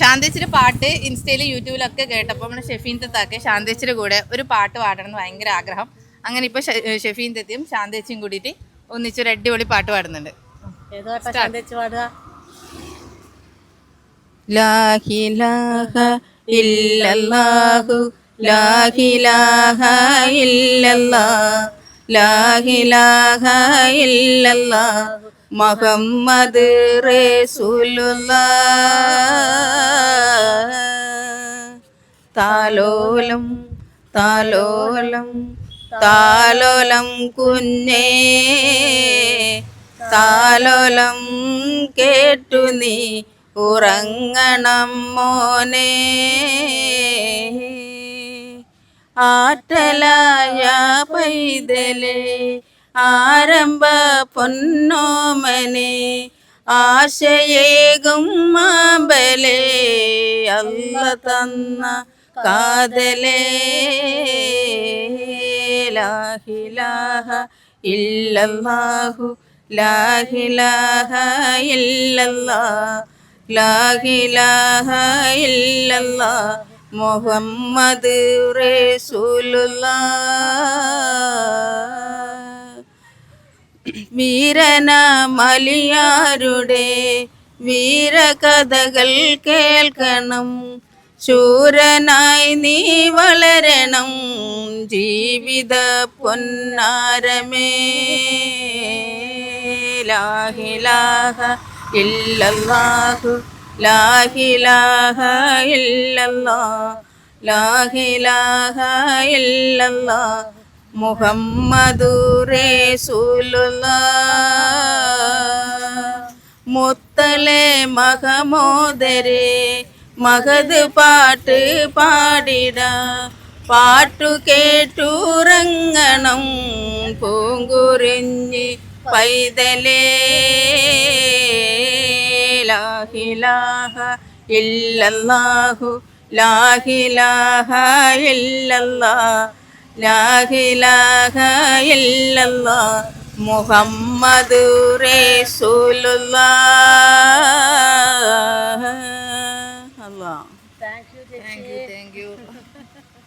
ശാന്തേച്ചിയുടെ പാട്ട് ഇൻസ്റ്റയിലും യൂട്യൂബിലൊക്കെ കേട്ടപ്പോൾ നമ്മുടെ ഷെഫീൻ തത്താക്ക് ശാന്തേച്ചിയുടെ കൂടെ ഒരു പാട്ട് പാടണം എന്ന് ഭയങ്കര ആഗ്രഹം. അങ്ങനെ ഇപ്പോൾ ഷെഫീൻ തത്തിയും ശാന്തേച്ചിയും കൂടിയിട്ട് ഒന്നിച്ചൊരു അടിപൊളി പാട്ട് പാടുന്നുണ്ട്. ലാ ഇലാഹ ഇല്ലല്ലാഹു ലാ ഇലാഹ ഇല്ലല്ലാഹ് ലാ ഇലാഹ ഇല്ലല്ലാഹ് മുഹമ്മദ് റസൂലുള്ളാഹ്. താലോലം താലോലം താലോലം കുഞ്ഞേ താലോലം കേട്ടു നീ ഉറങ്ങണം മോനെ. ആറ്റലായ പൈതലേ ആരംഭ പൊന്നോമനെ ആശയേകും മാബലേ അല്ല തന്ന കാതലേ. ലാ ഇലാഹ ഇല്ലല്ലാഹു ലാ ഇലാഹ ഇല്ലല്ലാഹ് ലാ ഇലാഹ ഇല്ലല്ലാഹ് മുഹമ്മദ് റസൂലുള്ളാഹ്. വീരന മലിയാരുടെ വീരകഥകൾ കേൾക്കണം, ശൂരനായി നീ വളരണം ജീവിത പൊന്നാരമേ. ലാ ഇലാഹ ഇല്ലല്ലാഹു ലാ ഇലാഹ ഇല്ലല്ലാഹ് ലാ ഇലാഹ ഇല്ലല്ലാഹ് മുഹമ്മദുർ റസൂലുള്ളാഹ്. മുത്തലെ മഹമോദരെ മഹദ് പാട്ട് പാടിട, പാട്ടു കേട്ടുറങ്ങണം പൂങ്കുറിഞ്ഞ് പൈതലേ. ലാ ഇലാഹ ഇല്ലല്ലാഹു ലാ ഇലാഹ ഇല്ലല്ലാഹ് ലാ ഇലാഹ ഇല്ലല്ലാഹ് മുഹമ്മദുർ റസൂലുള്ളാഹ്.